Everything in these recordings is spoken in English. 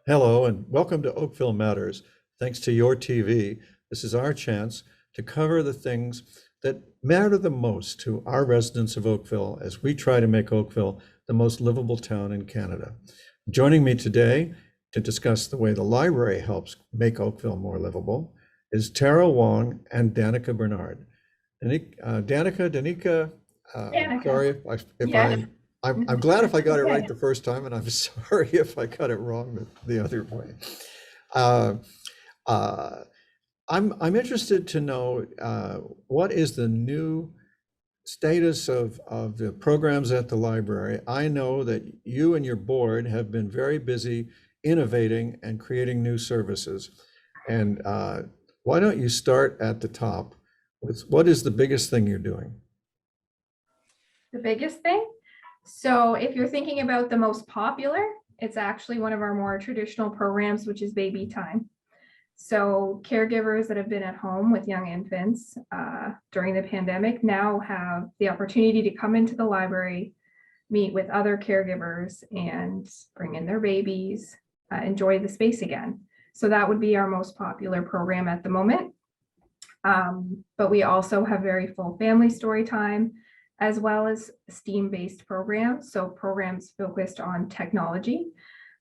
Hello and welcome to Oakville Matters. Thanks to your TV, this is our chance to cover the things that matter the most to our residents of Oakville as we try to make Oakville the most livable town in Canada. Joining me today to discuss the way the library helps make Oakville more livable is Tara Wong and Danica Bernard. Danica, Danica. sorry if Yeah. I'm glad if I got it right Okay. the first time, and I'm sorry if I got it wrong the other way. Uh, uh, I'm interested to know what is the new status of the programs at the library. I know that you and your board have been very busy innovating and creating new services. And why don't you start at the top with what is the biggest thing you're doing? The biggest thing. So if you're thinking about the most popular, it's actually one of our more traditional programs, which is baby time. So caregivers that have been at home with young infants during the pandemic now have the opportunity to come into the library, meet with other caregivers and bring in their babies, enjoy the space again. So that would be our most popular program at the moment. But we also have very full family story time, as well as STEAM-based programs. So programs focused on technology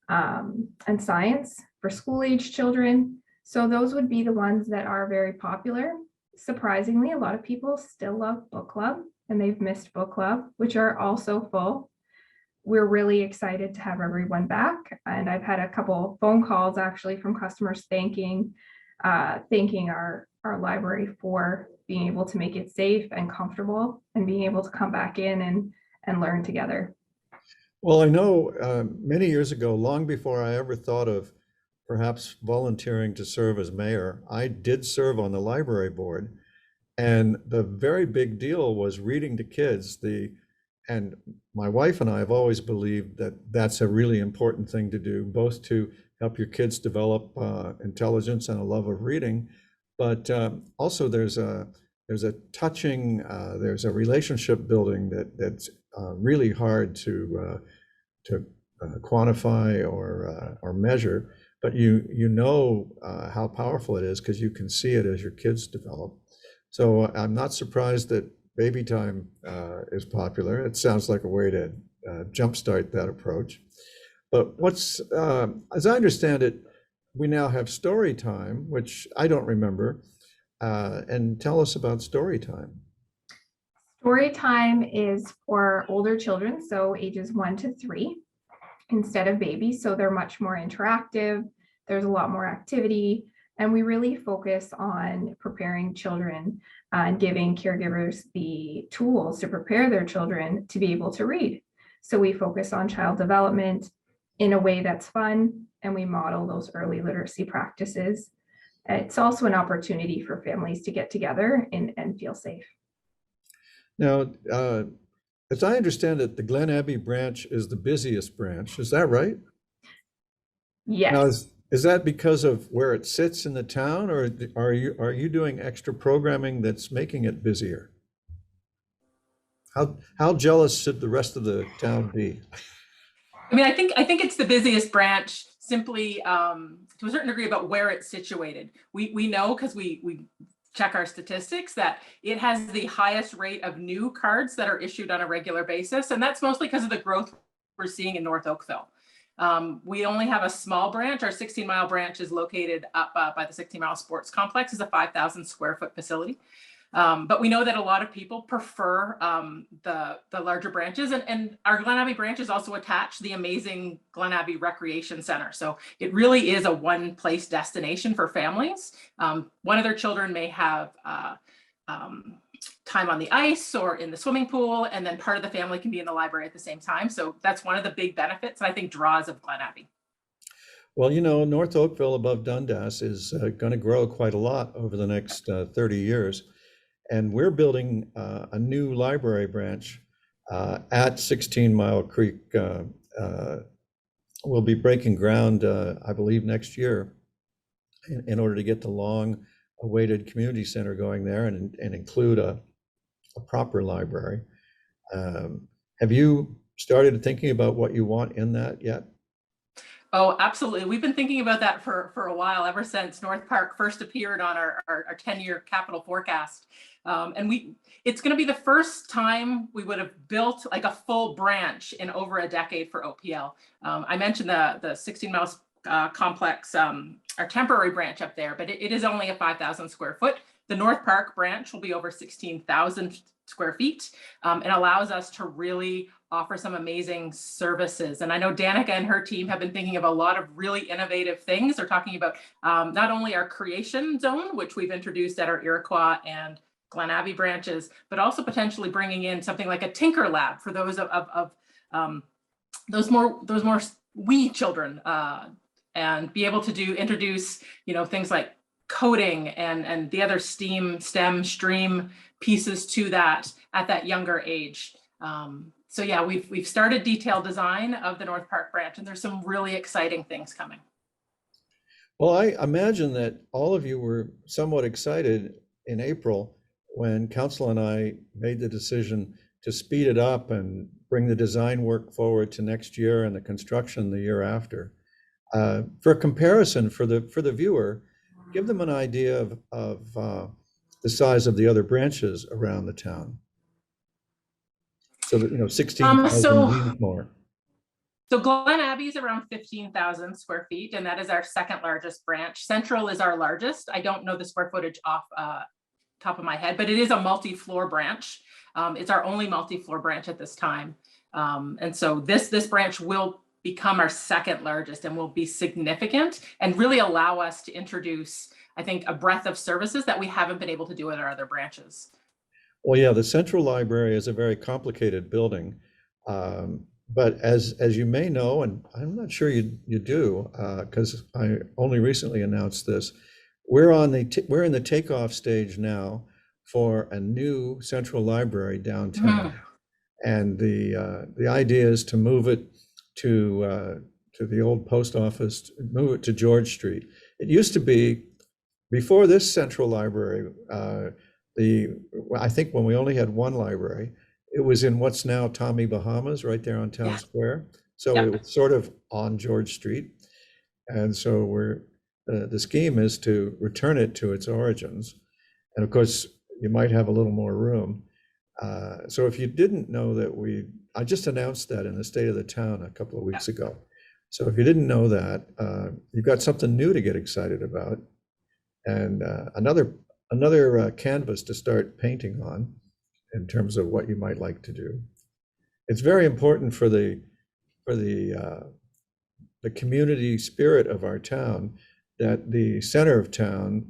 and science for school-age children. So those would be the ones that are very popular. Surprisingly, a lot of people still love book club, and they've missed book club, which are also full. We're really excited to have everyone back. And I've had a couple phone calls actually from customers thanking our library for being able to make it safe and comfortable and being able to come back in and learn together. Well, I know many years ago, long before I ever thought of perhaps volunteering to serve as mayor, I did serve on the library board. And the very big deal was reading to kids. And my wife and I have always believed that that's a really important thing to do, both to help your kids develop intelligence and a love of reading, but also there's a touching, there's a relationship building that's really hard to quantify or measure, but you know how powerful it is because you can see it as your kids develop. So I'm not surprised that baby time is popular. It sounds like a way to jumpstart that approach. But as I understand it, we now have story time, which I don't remember. And tell us about story time. Story time is for older children, so ages 1 to 3 instead of babies. So they're much more interactive. There's a lot more activity. And we really focus on preparing children and giving caregivers the tools to prepare their children to be able to read. So we focus on child development in a way that's fun, and we model those early literacy practices. It's also an opportunity for families to get together and feel safe. Now, as I understand it, the Glen Abbey branch is the busiest branch. Is that right? Now, Yes. is that because of where it sits in the town, or are you doing extra programming that's making it busier? How jealous should the rest of the town be? I think it's the busiest branch simply to a certain degree about where it's situated. We know because we check our statistics that it has the highest rate of new cards that are issued on a regular basis, and that's mostly because of the growth we're seeing in North Oakville. We only have a small branch. Our 16-mile branch is located up by the 16-mile sports complex. It's a 5,000 square foot facility. But we know that a lot of people prefer the larger branches, and our Glen Abbey branch is also attached to the amazing Glen Abbey Recreation Center. So it really is a one-place destination for families. One of their children may have time on the ice or in the swimming pool, and then part of the family can be in the library at the same time. So that's one of the big benefits, and I think draws of Glen Abbey. Well, North Oakville above Dundas is going to grow quite a lot over the next 30 years. And we're building a new library branch at 16 Mile Creek. We'll be breaking ground, I believe, next year in order to get the long awaited community center going there and include a proper library. Have you started thinking about what you want in that yet? Oh, absolutely. We've been thinking about that for a while, ever since North Park first appeared on our 10-year capital forecast. It's going to be the first time we would have built like a full branch in over a decade for OPL. I mentioned the 16 miles complex, our temporary branch up there, but it is only a 5,000 square foot. The North Park branch will be over 16,000 square feet, and allows us to really offer some amazing services. And I know Danica and her team have been thinking of a lot of really innovative things. They're talking about not only our creation zone, which we've introduced at our Iroquois and Glen Abbey branches, but also potentially bringing in something like a Tinker Lab for those of those more wee children, and be able to introduce things like coding and the other STEM stream pieces to that at that younger age. So yeah, we've started detailed design of the North Park branch, and there's some really exciting things coming. Well, I imagine that all of you were somewhat excited in April when Council and I made the decision to speed it up and bring the design work forward to next year and the construction the year after. For a comparison for the viewer, give them an idea of the size of the other branches around the town. So that 16,000 means more. So Glen Abbey is around 15,000 square feet, and that is our second largest branch. Central is our largest. I don't know the square footage off top of my head, but it is a multi-floor branch. It's our only multi-floor branch at this time. And so this branch will become our second largest and will be significant and really allow us to introduce, I think, a breadth of services that we haven't been able to do at our other branches. Well, yeah, the Central Library is a very complicated building. But as you may know, and I'm not sure you do, because I only recently announced this, we're in the takeoff stage now for a new Central Library downtown. And the idea is to move it to the old post office, move it to George Street. It used to be, before this Central Library, I think when we only had one library, it was in what's now Tommy Bahama's, right there on Town Square. So it was sort of on George Street. And so the scheme is to return it to its origins. And of course, you might have a little more room. So if you didn't know that I just announced that in the State of the Town a couple of weeks ago. So if you didn't know that, you've got something new to get excited about, and another canvas to start painting on in terms of what you might like to do. It's very important for the community spirit of our town that the center of town,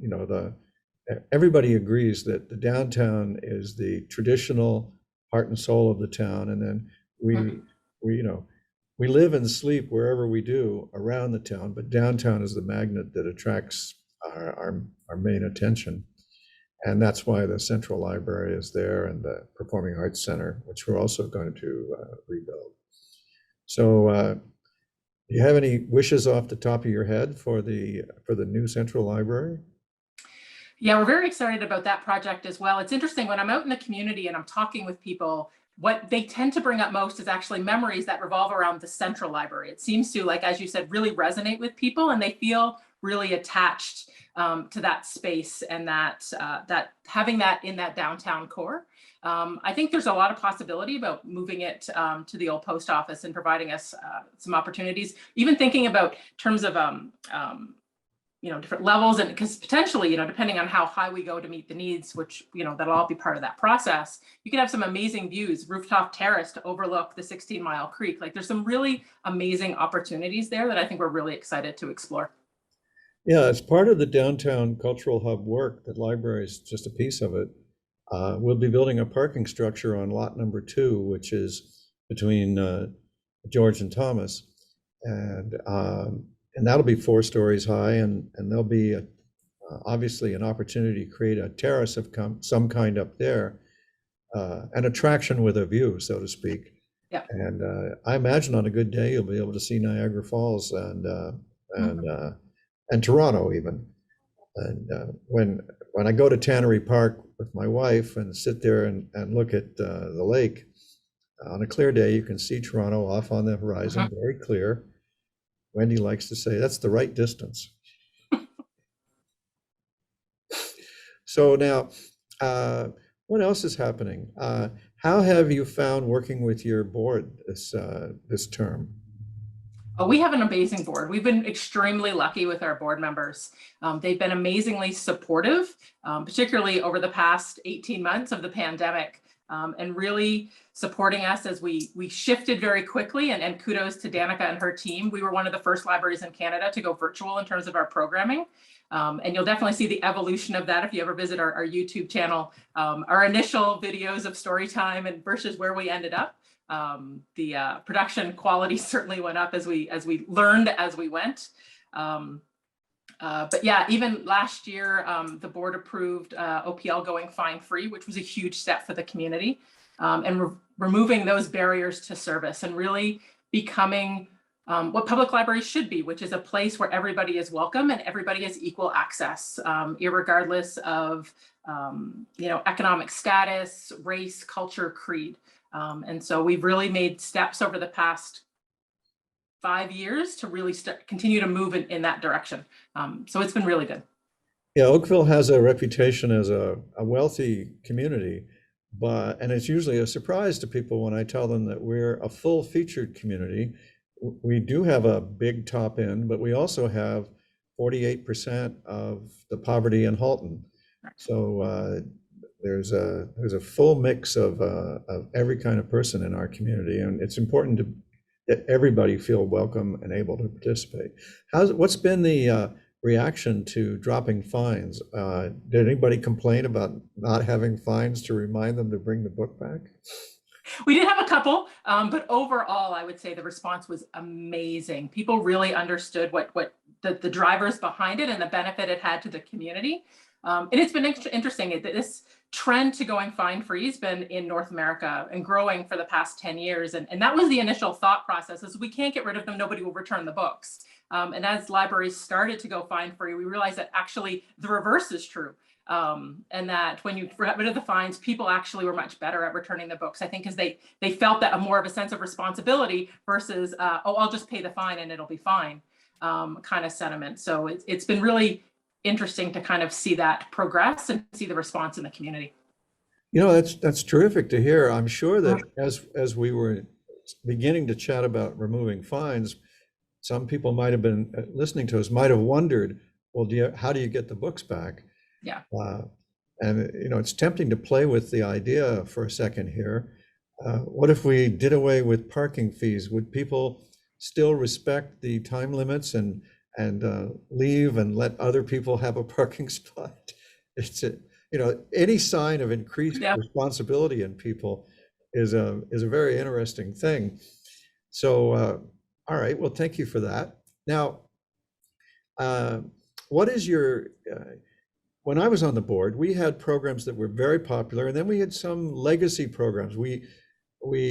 everybody agrees that the downtown is the traditional heart and soul of the town, and then we live and sleep wherever we do around the town, but downtown is the magnet that attracts our main attention. And that's why the Central Library is there, and the Performing Arts Center, which we're also going to rebuild. So do you have any wishes off the top of your head for the new Central Library? Yeah, we're very excited about that project as well. It's interesting, when I'm out in the community and I'm talking with people, what they tend to bring up most is actually memories that revolve around the Central Library. It seems to, like, as you said, really resonate with people, and they feel really attached to that space, and that having that in that downtown core. I think there's a lot of possibility about moving it to the old post office and providing us some opportunities, even thinking about terms of different levels, and because potentially, depending on how high we go to meet the needs, which, that'll all be part of that process, you could have some amazing views, rooftop terrace to overlook the 16-mile creek. Like, there's some really amazing opportunities there that I think we're really excited to explore. Yeah, as part of the downtown cultural hub work, the library is just a piece of it. We'll be building a parking structure on lot number 2, which is between George and Thomas. And that'll be 4 stories high, and there'll be obviously an opportunity to create a terrace of some kind up there, an attraction with a view, so to speak. Yeah. And I imagine on a good day, you'll be able to see Niagara Falls and Toronto even. And when I go to Tannery Park with my wife and sit there and look at the lake, on a clear day, you can see Toronto off on the horizon, very clear. Wendy likes to say that's the right distance. So now, what else is happening? How have you found working with your board this term? Oh, we have an amazing board. We've been extremely lucky with our board members. They've been amazingly supportive, particularly over the past 18 months of the pandemic, and really supporting us as we shifted very quickly. And kudos to Danica and her team. We were one of the first libraries in Canada to go virtual in terms of our programming. And you'll definitely see the evolution of that if you ever visit our YouTube channel. Our initial videos of story time and versus where we ended up. The production quality certainly went up as we learned as we went. But yeah, even last year, the board approved OPL going fine-free, which was a huge step for the community, and removing those barriers to service and really becoming what public libraries should be, which is a place where everybody is welcome and everybody has equal access, irregardless of economic status, race, culture, creed. And so we've really made steps over the past 5 years to really continue to move in that direction. So it's been really good. Yeah, Oakville has a reputation as a wealthy community, and it's usually a surprise to people when I tell them that we're a full featured community. We do have a big top end, but we also have 48% of the poverty in Halton. So there's a full mix of every kind of person in our community, and it's important to that everybody feel welcome and able to participate. What's been the reaction to dropping fines? Did anybody complain about not having fines to remind them to bring the book back? We did have a couple, but overall, I would say the response was amazing. People really understood what the drivers behind it and the benefit it had to the community. And it's been interesting. This trend to going fine-free has been in North America and growing for the past 10 years. And that was the initial thought process, is we can't get rid of them, nobody will return the books. And as libraries started to go fine-free, we realized that actually the reverse is true. And that when you got rid of the fines, people actually were much better at returning the books, I think, because they felt that more of a sense of responsibility versus, oh, I'll just pay the fine and it'll be fine kind of sentiment. So it's been really interesting to kind of see that progress and see the response in the community. You know, that's terrific to hear. I'm sure that as we were beginning to chat about removing fines, some people might have been listening to us might have wondered, well, how do you get the books back? Yeah. And it's tempting to play with the idea for a second here. What if we did away with parking fees? Would people still respect the time limits and leave and let other people have a parking spot? It's any sign of increased responsibility in people is a very interesting thing. So all right, well, thank you for that. Now, what is your when I was on the board, we had programs that were very popular, and then we had some legacy programs. We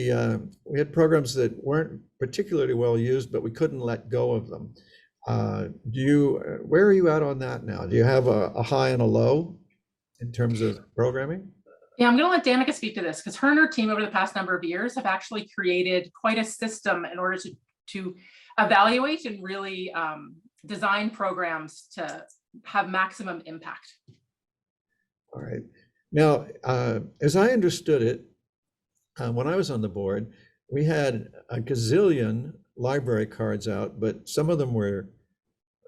had programs that weren't particularly well used, but we couldn't let go of them. Where are you at on that now? Do you have a high and a low in terms of programming? Yeah, I'm going to let Danica speak to this, because her and her team over the past number of years have actually created quite a system in order to evaluate and really design programs to have maximum impact. All right. Now, as I understood it, when I was on the board, we had a gazillion library cards out, but some of them were,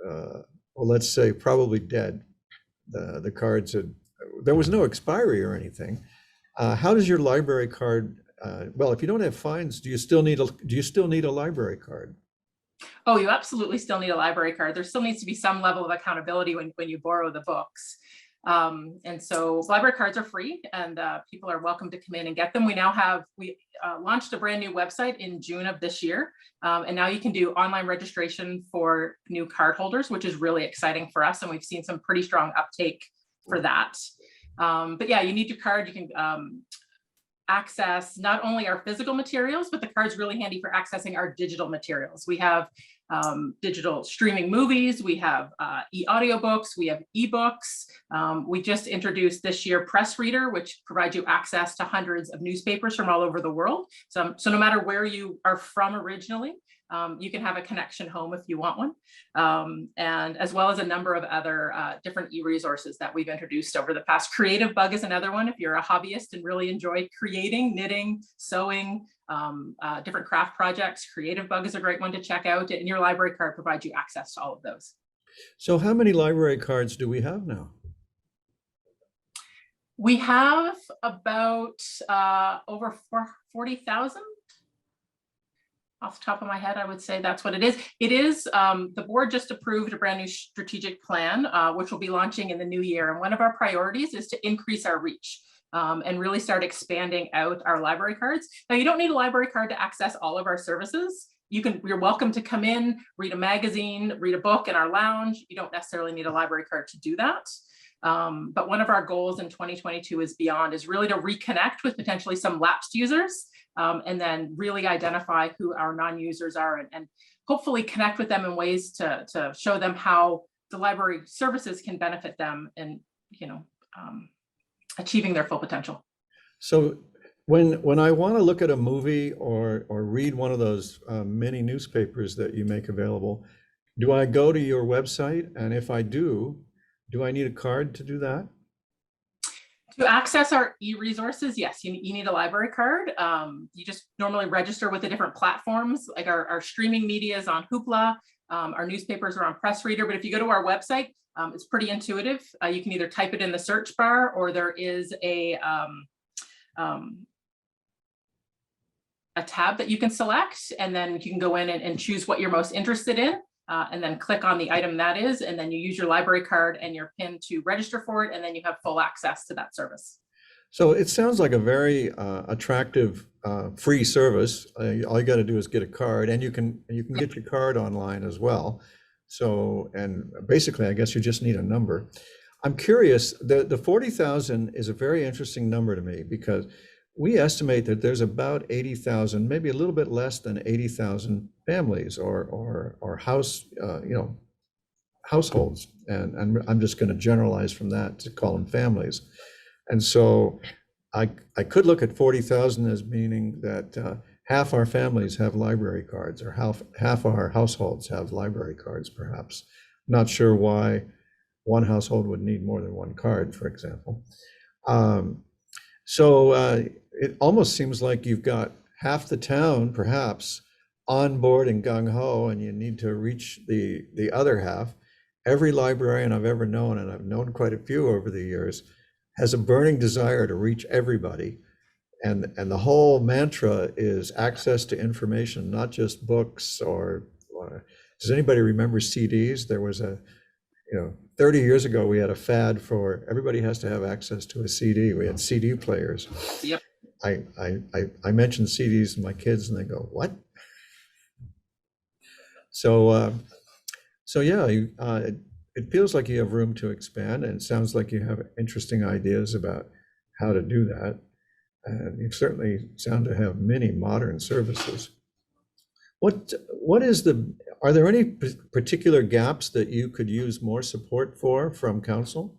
well, let's say probably dead. The cards there was no expiry or anything. How does your library card, well, if you don't have fines, do you still need a library card? Oh, you absolutely still need a library card. There still needs to be some level of accountability when you borrow the books. And so library cards are free, and people are welcome to come in and get them. We launched a brand new website in June of this year. And now you can do online registration for new card holders, which is really exciting for us. And we've seen some pretty strong uptake for that. But yeah, you need your card. You can access not only our physical materials, but the card's really handy for accessing our digital materials. We have digital streaming movies, we have e-audiobooks, we have ebooks. We just introduced this year Press Reader, which provides you access to hundreds of newspapers from all over the world. So no matter where you are from originally, you can have a connection home if you want one, and as well as a number of other different e-resources that we've introduced over the past. Creative Bug is another one. If you're a hobbyist and really enjoy creating, knitting, sewing, different craft projects, Creative Bug is a great one to check out, and your library card provides you access to all of those. So how many library cards do we have now? We have about over 40,000. Off the top of my head, I would say that's what it is. It is, the board just approved a brand new strategic plan, which will be launching in the new year. And one of our priorities is to increase our reach and really start expanding out our library cards. Now, you don't need a library card to access all of our services. You're welcome to come in, read a magazine, read a book in our lounge. You don't necessarily need a library card to do that. But one of our goals in 2022 is really to reconnect with potentially some lapsed users, and then really identify who our non-users are, and hopefully connect with them in ways to show them how the library services can benefit them in, achieving their full potential. So when I want to look at a movie or read one of those mini newspapers that you make available, do I go to your website? And if I do I need a card to do that? To access our e-resources, yes, you need a library card. You just normally register with the different platforms, like our streaming media is on Hoopla, our newspapers are on Press Reader, but if you go to our website, it's pretty intuitive. You can either type it in the search bar, or there is a tab that you can select, and then you can go in and choose what you're most interested in. And then click on the item that is, and then you use your library card and your PIN to register for it, and then you have full access to that service. So it sounds like a very attractive free service. All you got to do is get a card, and you can get your card online as well. So, and basically, I guess you just need a number. I'm curious, the 40,000 is a very interesting number to me, because we estimate that there's about 80,000, maybe a little bit less than 80,000 families or households. And I'm just going to generalize from that to call them families. And so I could look at 40,000 as meaning that half our families have library cards, or half our households have library cards, perhaps. Not sure why one household would need more than one card, for example. So it almost seems like you've got half the town, perhaps, on board and gung-ho, and you need to reach the other half. Every librarian I've ever known, and I've known quite a few over the years, has a burning desire to reach everybody. And the whole mantra is access to information, not just books or does anybody remember CDs? There was 30 years ago, we had a fad for everybody has to have access to a CD. We had CD players. Yep. I mentioned CDs to my kids, and they go, "What?" So yeah, it feels like you have room to expand, and it sounds like you have interesting ideas about how to do that. And you certainly sound to have many modern services. Are there any particular gaps that you could use more support for from council?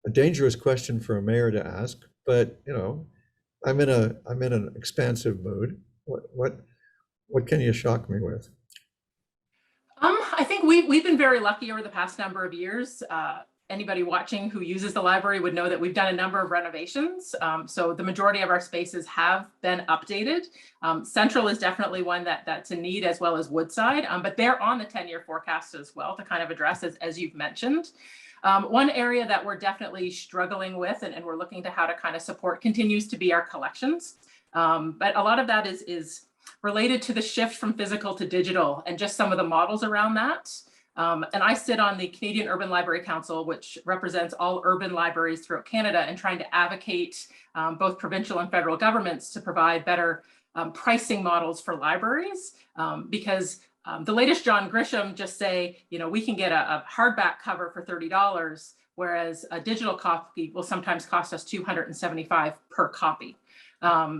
A dangerous question for a mayor to ask, but I'm in an expansive mood. What can you shock me with? I think we've been very lucky over the past number of years. Anybody watching who uses the library would know that we've done a number of renovations. So the majority of our spaces have been updated. Central is definitely one that's in need, as well as Woodside, but they're on the 10-year forecast as well to kind of address, as you've mentioned. One area that we're definitely struggling with and we're looking to how to kind of support continues to be our collections. But a lot of that is related to the shift from physical to digital and just some of the models around that. And I sit on the Canadian Urban Library Council, which represents all urban libraries throughout Canada, and trying to advocate both provincial and federal governments to provide better pricing models for libraries, because the latest John Grisham just say, we can get a hardback cover for $30, whereas a digital copy will sometimes cost us $275 per copy.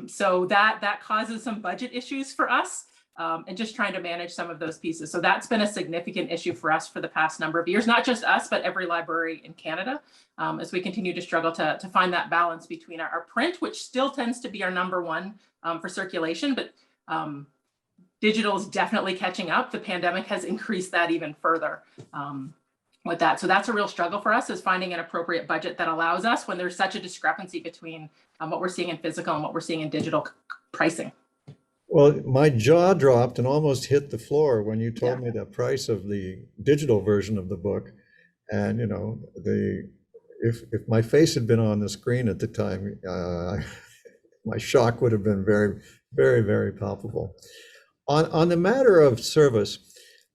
So that causes some budget issues for us. and just trying to manage some of those pieces. So that's been a significant issue for us for the past number of years, not just us, but every library in Canada, as we continue to struggle to find that balance between our print, which still tends to be our number one for circulation, but digital is definitely catching up. The pandemic has increased that even further with that. So that's a real struggle for us, is finding an appropriate budget that allows us when there's such a discrepancy between what we're seeing in physical and what we're seeing in digital pricing. Well, my jaw dropped and almost hit the floor when you told me the price of the digital version of the book. And, you know, if my face had been on the screen at the time, my shock would have been very, very, very palpable. On the matter of service,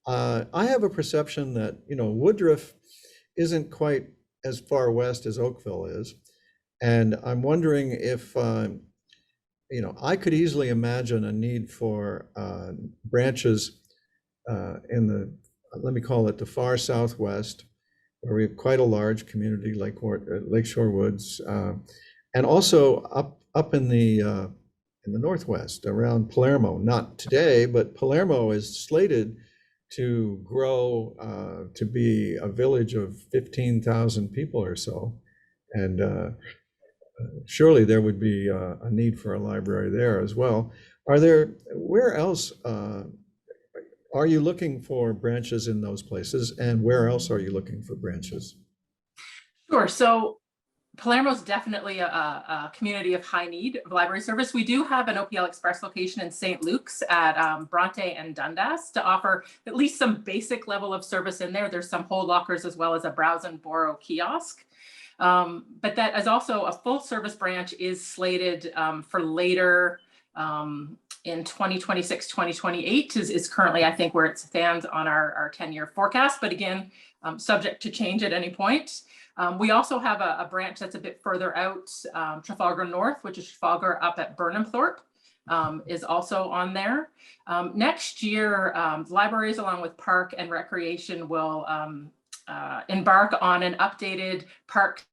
I have a perception that, you know, Woodruff isn't quite as far west as Oakville is. And I'm wondering if, you know, I could easily imagine a need for branches in the, let me call it the far southwest, where we have quite a large community, like Lakeshore Woods, and also up in the northwest around Palermo. Not today, but Palermo is slated to grow to be a village of 15,000 people or so, and surely there would be a need for a library there as well. Where else are you looking for branches in those places, and where else are you looking for branches? Sure. So Palermo is definitely a community of high need of library service. We do have an OPL Express location in St. Luke's at Bronte and Dundas to offer at least some basic level of service in there. There's some hold lockers as well as a browse and borrow kiosk. But that is also a full service branch is slated for later in 2026, 2028 is currently, I think, where it stands on our 10-year forecast. But again, subject to change at any point. We also have a branch that's a bit further out, Trafalgar North, which is Trafalgar up at Burnhamthorpe, is also on there. Next year, libraries along with Park and Recreation will embark on an updated parks,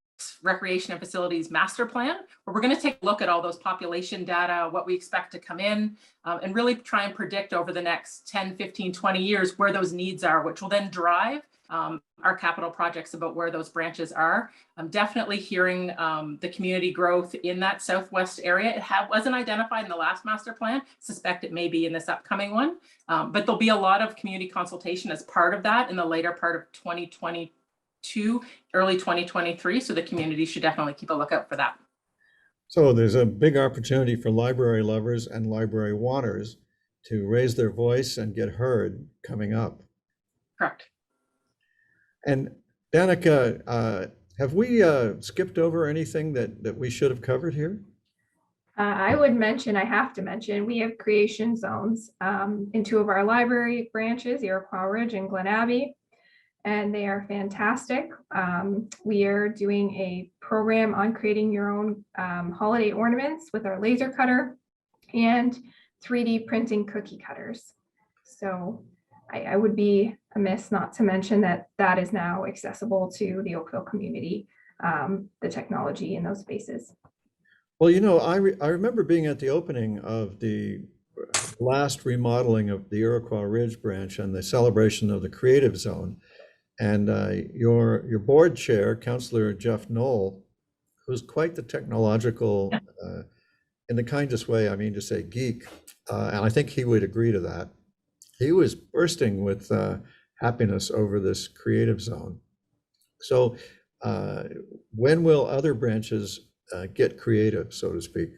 recreation and facilities master plan, where we're going to take a look at all those population data, what we expect to come in, and really try and predict over the next 10, 15, 20 years where those needs are, which will then drive our capital projects about where those branches are. I'm definitely hearing the community growth in that southwest area. It wasn't identified in the last master plan. Suspect it may be in this upcoming one, but there'll be a lot of community consultation as part of that in the later part of 2022, early 2023. So the community should definitely keep a lookout for that. So there's a big opportunity for library lovers and library wanters to raise their voice and get heard coming up. Correct. And Danica, have we skipped over anything that we should have covered here? I would mention, I have to mention, we have creation zones in two of our library branches, Iroquois Ridge and Glen Abbey, and they are fantastic. We are doing a program on creating your own holiday ornaments with our laser cutter and 3D printing cookie cutters. So I would be amiss not to mention that that is now accessible to the Oakville community, the technology in those spaces. Well, you know, I remember being at the opening of the last remodeling of the Iroquois Ridge branch and the celebration of the Creative Zone. And your board chair, Councillor Jeff Knoll, who's quite the technological, in the kindest way, I mean to say, geek, and I think he would agree to that. He was bursting with happiness over this Creative Zone. So when will other branches get creative, so to speak?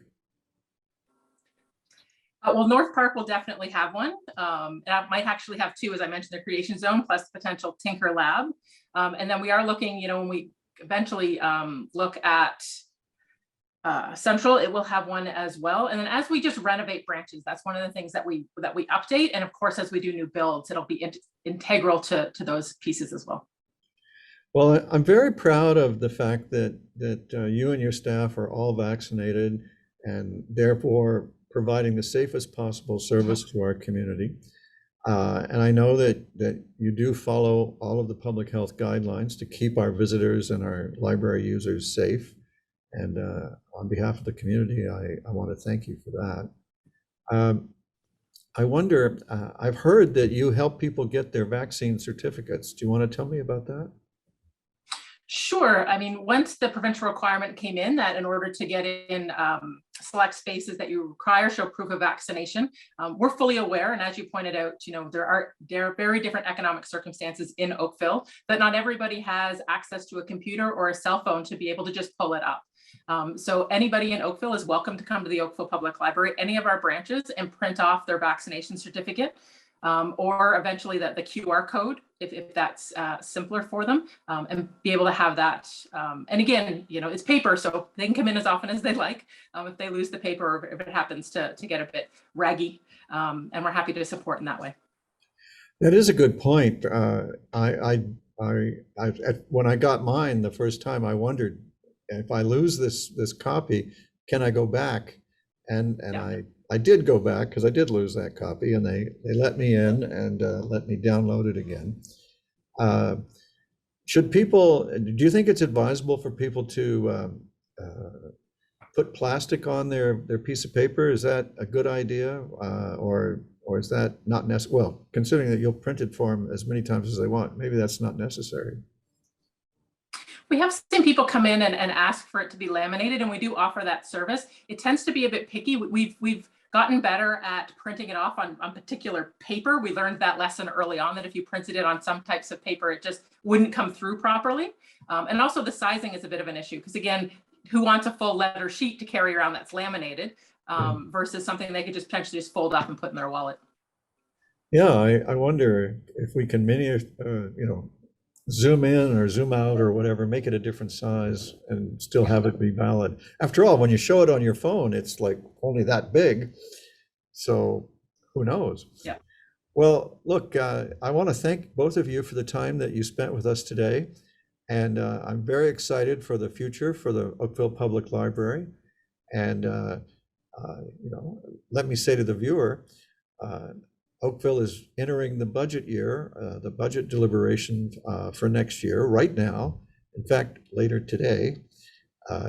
Well, North Park will definitely have one. And I might actually have two, as I mentioned, the Creation Zone plus potential Tinker Lab. And then we are looking, you know, when we eventually look at Central, it will have one as well. And then as we just renovate branches, that's one of the things that we update. And of course, as we do new builds, it'll be integral to those pieces as well. Well, I'm very proud of the fact that you and your staff are all vaccinated and therefore providing the safest possible service to our community. And I know that you do follow all of the public health guidelines to keep our visitors and our library users safe. And on behalf of the community, I want to thank you for that. I wonder, I've heard that you help people get their vaccine certificates. Do you want to tell me about that? Sure. I mean, once the provincial requirement came in that in order to get in select spaces that you require show proof of vaccination, we're fully aware. And as you pointed out, there are very different economic circumstances in Oakville, that not everybody has access to a computer or a cell phone to be able to just pull it up. So anybody in Oakville is welcome to come to the Oakville Public Library, any of our branches, and print off their vaccination certificate. Or eventually the QR code, if that's simpler for them, and be able to have that. And again, it's paper, so they can come in as often as they like if they lose the paper or if it happens to get a bit raggy. And we're happy to support in that way. That is a good point. When I got mine the first time, I wondered if I lose this copy, can I go back? And Yeah. I did go back because I did lose that copy, and they let me in and let me download it again. Do you think it's advisable for people to put plastic on their piece of paper? Is that a good idea, or is that not necessary? Well, considering that you'll print it for them as many times as they want, maybe that's not necessary. We have seen people come in and ask for it to be laminated, and we do offer that service. It tends to be a bit picky. We've gotten better at printing it off on particular paper. We learned that lesson early on, that if you printed it on some types of paper, it just wouldn't come through properly. And also the sizing is a bit of an issue, because again, who wants a full letter sheet to carry around that's laminated versus something they could just potentially just fold up and put in their wallet? Yeah, I wonder if we can zoom in or zoom out or whatever, make it a different size and still have it be valid. After all, when you show it on your phone, it's like only that big. So who knows? Yeah. Well, look, I want to thank both of you for the time that you spent with us today. And I'm very excited for the future for the Oakville Public Library. And, let me say to the viewer, Oakville is entering the budget year, the budget deliberation for next year right now. In fact, later today,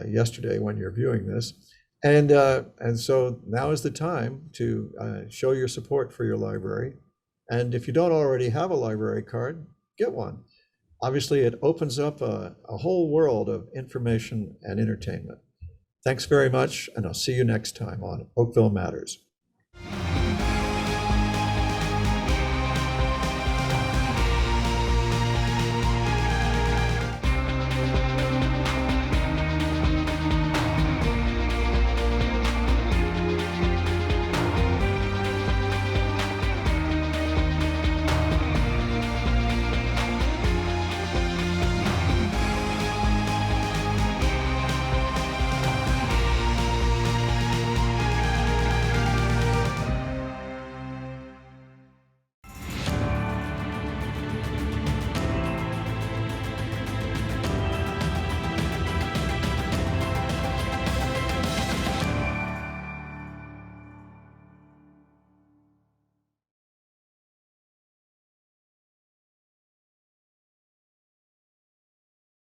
yesterday when you're viewing this. And so now is the time to show your support for your library. And if you don't already have a library card, get one. Obviously, it opens up a whole world of information and entertainment. Thanks very much, and I'll see you next time on Oakville Matters.